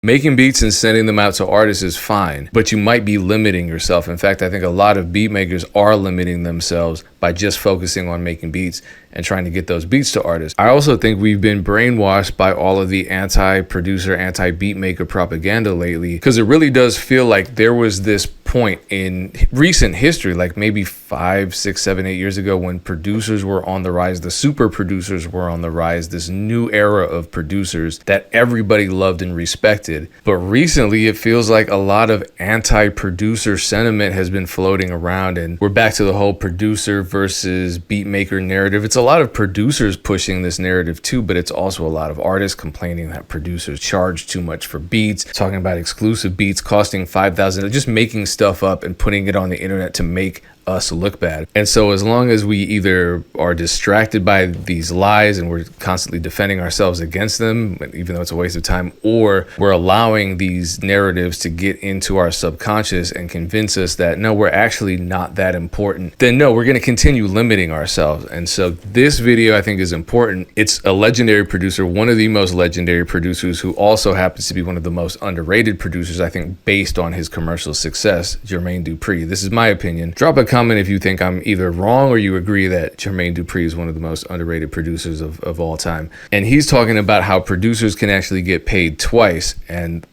Making beats and sending them out to artists is fine, but you might be limiting yourself. In fact, I think a lot of beat makers are limiting themselves by just focusing on making beats and trying to get those beats to artists. I also think we've been brainwashed by all of the anti-producer, anti-beat maker propaganda lately, because it really does feel like there was this point in recent history, like maybe 5, 6, 7, 8 years ago, when producers were on the rise, the super producers were on the rise, this new era of producers that everybody loved and respected. But recently it feels like a lot of anti-producer sentiment has been floating around, and we're back to the whole producer versus beat maker narrative. It's a lot of producers pushing this narrative too, but it's also a lot of artists complaining that producers charge too much for beats, talking about exclusive beats costing $5,000, just making stuff up and putting it on the internet to make us look bad. And so as long as we either are distracted by these lies and we're constantly defending ourselves against them, even though it's a waste of time, or we're allowing these narratives to get into our subconscious and convince us that no, we're actually not that important, then no, we're going to continue limiting ourselves. And so this video I think is important. It's a legendary producer, one of the most legendary producers, who also happens to be one of the most underrated producers, I think, based on his commercial success, Jermaine Dupri. This is my opinion. Drop a comment if you think I'm either wrong or you agree that Jermaine Dupri is one of the most underrated producers of all time. And he's talking about how producers can actually get paid twice. And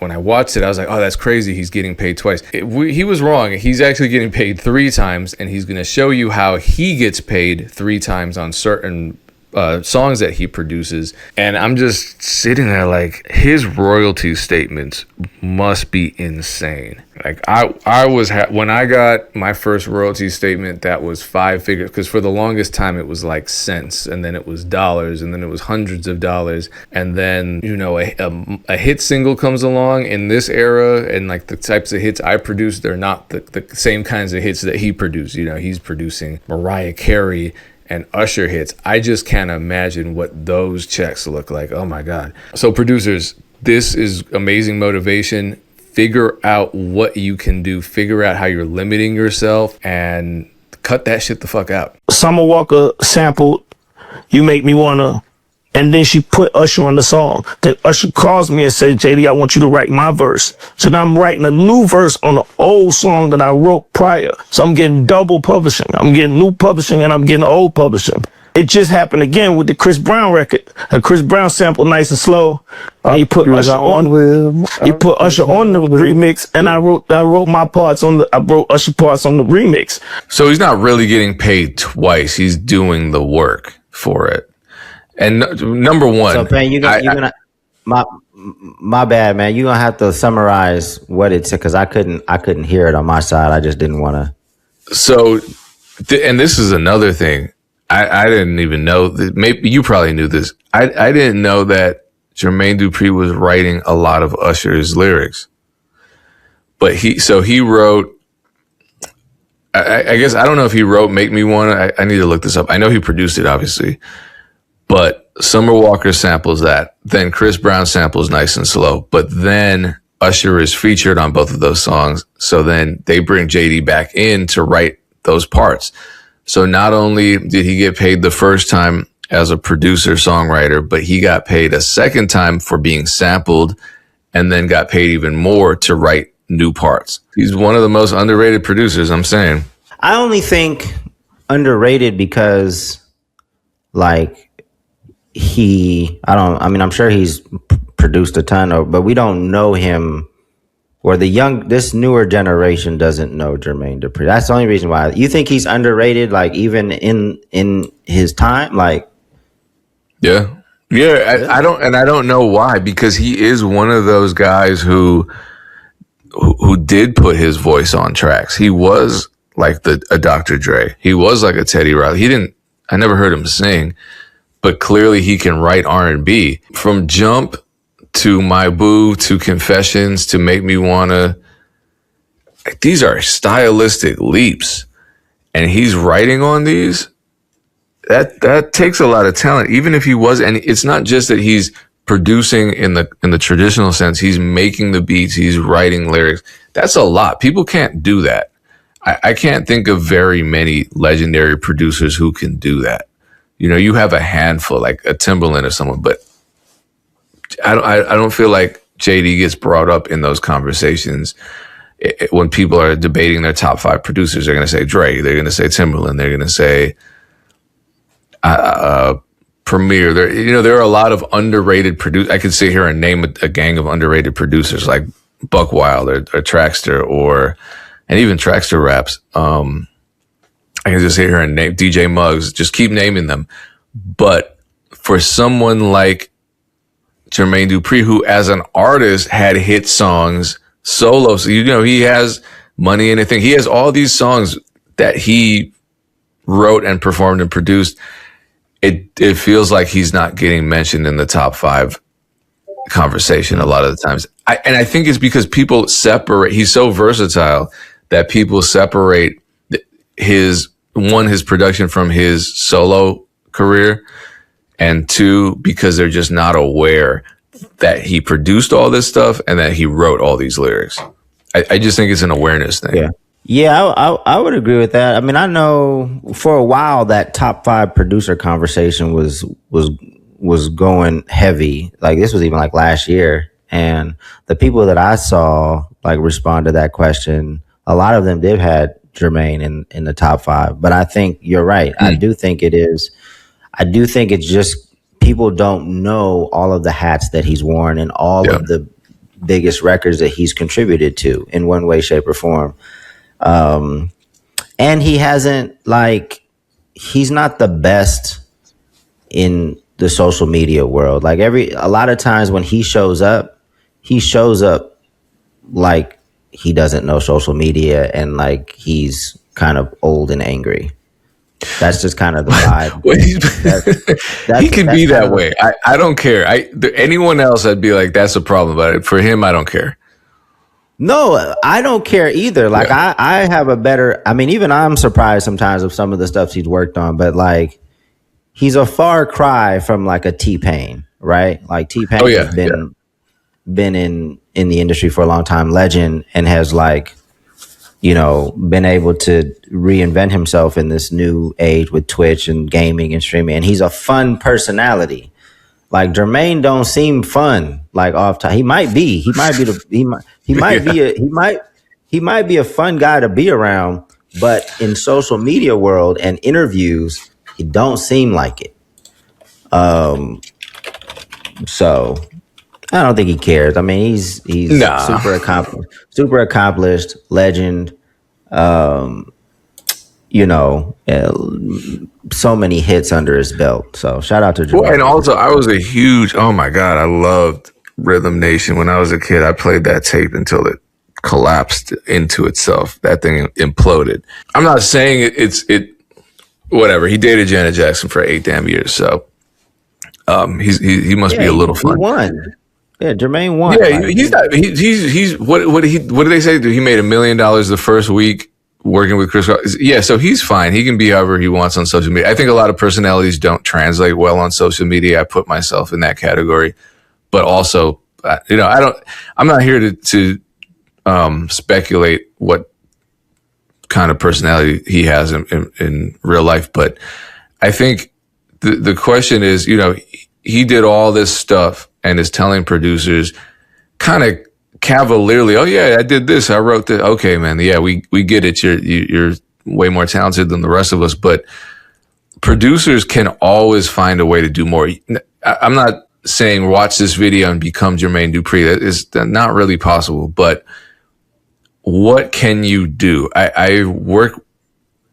when I watched it, I was like, oh, that's crazy. He's getting paid twice. He was wrong. He's actually getting paid 3 times, and he's going to show you how he gets paid 3 times on certain songs that he produces. And I'm just sitting there like, his royalty statements must be insane. Like I was when I got my first royalty statement, that was 5 figures, because for the longest time it was like cents, and then it was dollars, and then it was hundreds of dollars. And then, you know, a hit single comes along in this era, and like the types of hits I produce, they're not the same kinds of hits that he produced. You know, he's producing Mariah Carey and Usher hits. I just can't imagine what those checks look like. Oh my God. So producers, this is amazing motivation. Figure out what you can do. Figure out how you're limiting yourself and cut that shit the fuck out. Summer Walker sampled You Make Me Wanna, and then she put Usher on the song. Then Usher calls me and said, JD, I want you to write my verse. So now I'm writing a new verse on the old song that I wrote prior. So I'm getting double publishing. I'm getting new publishing and I'm getting old publishing. It just happened again with the Chris Brown record. A Chris Brown sample, Nice and Slow. He put Usher on. He put Usher on the remix, and I wrote my parts on I wrote Usher parts on the remix. So he's not really getting paid twice. He's doing the work for it. And number one, so man, you're gonna my bad, man. You're gonna have to summarize what it took, because I couldn't hear it on my side. I just didn't want to. So, and this is another thing. I didn't even know that. Maybe you probably knew this. I didn't know that Jermaine Dupri was writing a lot of Usher's lyrics. But he wrote, I guess, I don't know if he wrote Make Me Wanna. I need to look this up. I know he produced it, obviously. But Summer Walker samples that. Then Chris Brown samples Nice and Slow. But then Usher is featured on both of those songs. So then they bring JD back in to write those parts. So not only did he get paid the first time as a producer songwriter, but he got paid a second time for being sampled, and then got paid even more to write new parts. He's one of the most underrated producers, I'm saying. I only think underrated because, like, I'm sure he's produced a ton but we don't know him, or this newer generation doesn't know Jermaine Dupri. That's the only reason why. You think he's underrated, like, even in his time? Like, yeah. I don't know why, because he is one of those guys who did put his voice on tracks. He was like a Dr. Dre. He was like a Teddy Riley. I never heard him sing, but clearly he can write R&B. From Jump to My Boo to Confessions to Make Me Wanna, these are stylistic leaps, and he's writing on these. That takes a lot of talent. Even if he was, and it's not just that he's producing in the traditional sense, he's making the beats, he's writing lyrics. That's a lot. People can't do that. I can't think of very many legendary producers who can do that. You know, you have a handful, like a Timbaland or someone, but I don't feel like JD gets brought up in those conversations. When people are debating their top 5 producers, they're going to say Dre, they're going to say Timberland, they're going to say Premier. There are a lot of underrated producers. I could sit here and name a gang of underrated producers like Buck Wild or Traxster and even Traxster raps. I can just sit here and name DJ Muggs, just keep naming them. But for someone like Jermaine Dupri, who as an artist had hit songs solo, so he has Money Anything. He has all these songs that he wrote and performed and produced. It feels like he's not getting mentioned in the top 5 conversation a lot of the times. I think it's because people separate. He's so versatile that people separate his production from his solo career, and 2, because they're just not aware that he produced all this stuff and that he wrote all these lyrics. I just think it's an awareness thing. Yeah, I would agree with that. I mean, I know for a while that top 5 producer conversation was going heavy. Like this was even like last year, and the people that I saw like respond to that question, a lot of them did had Jermaine in the top 5. But I think you're right. I do think it's just people don't know all of the hats that he's worn and all of the biggest records that he's contributed to in one way, shape, or form. And he hasn't he's not the best in the social media world. Like a lot of times when he shows up like he doesn't know social media and like he's kind of old and angry. That's just kind of the vibe. He can be that way. I don't care. Anyone else, I'd be like, that's a problem. But for him, I don't care. No, I don't care either. Like I have a better. I mean, even I'm surprised sometimes of some of the stuff he's worked on. But like, he's a far cry from like a T-Pain, right? Like T-Pain has been in the industry for a long time, legend, and has been able to reinvent himself in this new age with Twitch and gaming and streaming. And he's a fun personality. Like Jermaine don't seem fun. Like off time, he might be a fun guy to be around. But in social media world and interviews, he don't seem like it. So I don't think he cares. I mean, he's super accomplished, legend. So many hits under his belt. So shout out to Jermaine. Well, and also, I was oh my God, I loved Rhythm Nation. When I was a kid, I played that tape until it collapsed into itself. That thing imploded. I'm not saying it whatever. He dated Janet Jackson for 8 damn years. So he must be a little fun. He won. Yeah, Jermaine won. Yeah, he's what did they say? He made $1 million the first week working with Chris. Yeah, so he's fine. He can be however he wants on social media. I think a lot of personalities don't translate well on social media. I put myself in that category, but also, I'm not here to speculate what kind of personality he has in real life. But I think the question is, he did all this stuff and is telling producers kind of cavalierly, oh yeah, I did this, I wrote this. Okay, man, yeah, we get it. You're way more talented than the rest of us, but producers can always find a way to do more. I'm not saying watch this video and become Jermaine Dupri. That is not really possible, but what can you do? I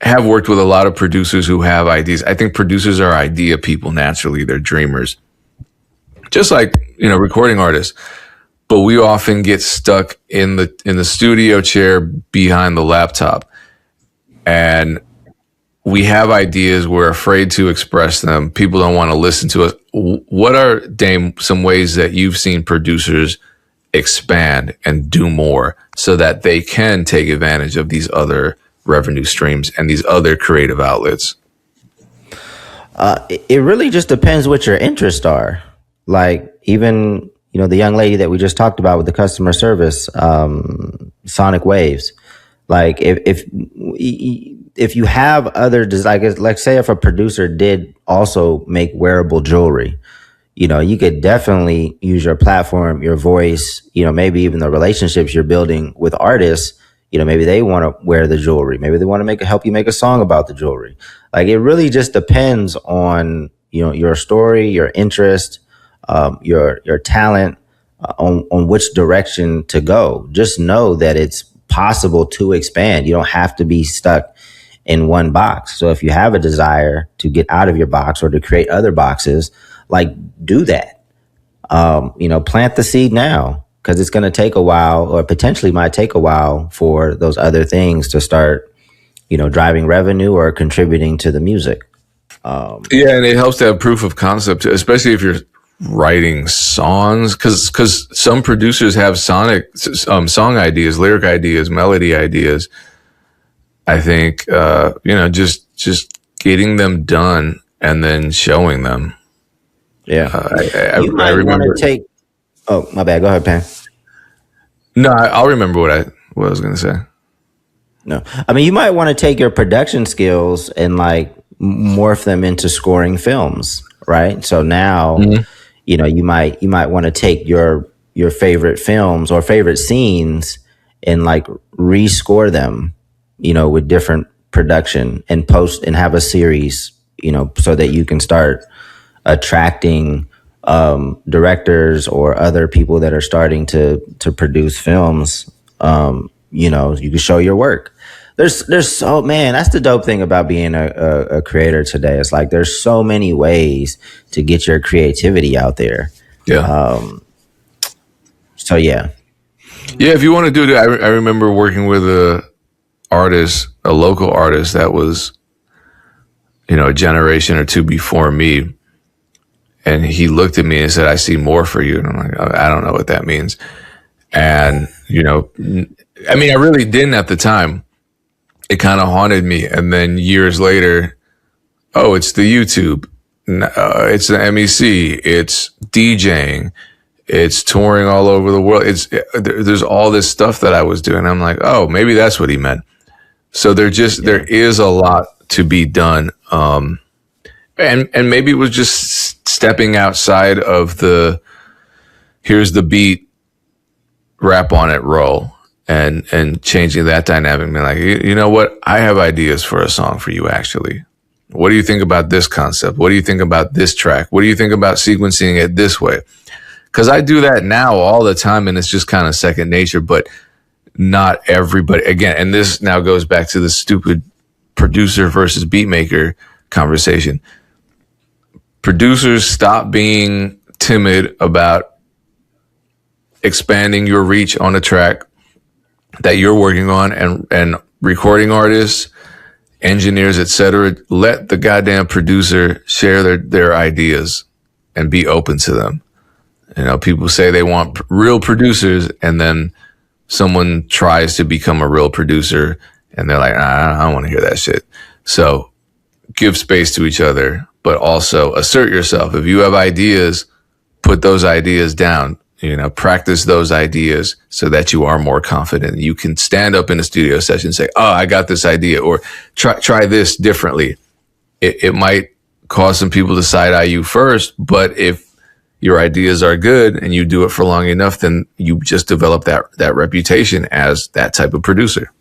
have worked with a lot of producers who have ideas. I think producers are idea people naturally. They're dreamers. Just like, recording artists. But we often get stuck in the studio chair behind the laptop. And we have ideas. We're afraid to express them. People don't want to listen to us. What are, Dame, some ways that you've seen producers expand and do more so that they can take advantage of these other revenue streams and these other creative outlets? It really just depends what your interests are. Like even, the young lady that we just talked about with the customer service, Sonic Waves. Like if you have other, like say if a producer did also make wearable jewelry, you could definitely use your platform, your voice, maybe even the relationships you're building with artists. Maybe they want to wear the jewelry. Maybe they want to help you make a song about the jewelry. Like, it really just depends on, your story, your interest, your talent, on which direction to go. Just know that it's possible to expand. You don't have to be stuck in one box. So if you have a desire to get out of your box or to create other boxes, like, do that. Plant the seed now, because it's going to take a while, or potentially might take a while, for those other things to start, driving revenue or contributing to the music. Yeah, and it helps to have proof of concept, especially if you're writing songs, because some producers have song ideas, lyric ideas, melody ideas. I think just getting them done and then showing them. Yeah, you might want to take. Oh, my bad. Go ahead, Pam. No, I'll remember what I was going to say. No, I mean, you might want to take your production skills and like morph them into scoring films, right? So now, you might want to take your favorite films or favorite scenes and like rescore them, with different production, and post and have a series, so that you can start attracting directors or other people that are starting to produce films. You can show your work. There's so, man, that's the dope thing about being a creator today. It's like there's so many ways to get your creativity out there. Yeah. So yeah. Yeah, if you want to do it, I remember working with a local artist that was, a generation or two before me. And he looked at me and said, "I see more for you." And I'm like, I don't know what that means. And, I really didn't at the time. It kind of haunted me. And then years later, oh, it's the YouTube. It's the MEC. It's DJing. It's touring all over the world. There's all this stuff that I was doing. I'm like, oh, maybe that's what he meant. So there is a lot to be done. And maybe it was just stepping outside of here's the beat, rap on it, roll, and changing that dynamic. Being like, you know what? I have ideas for a song for you, actually. What do you think about this concept? What do you think about this track? What do you think about sequencing it this way? Because I do that now all the time, and it's just kind of second nature, but not everybody. Again, and this now goes back to the stupid producer versus beatmaker conversation. Producers, stop being timid about expanding your reach on a track that you're working on, and recording artists, engineers, etc. Let the goddamn producer share their ideas and be open to them. People say they want real producers, and then someone tries to become a real producer and they're like, I don't want to hear that shit. So give space to each other, but also assert yourself. If you have ideas, put those ideas down, practice those ideas so that you are more confident. You can stand up in a studio session and say, oh, I got this idea, or try this differently. It might cause some people to side eye you first, but if your ideas are good and you do it for long enough, then you just develop that reputation as that type of producer.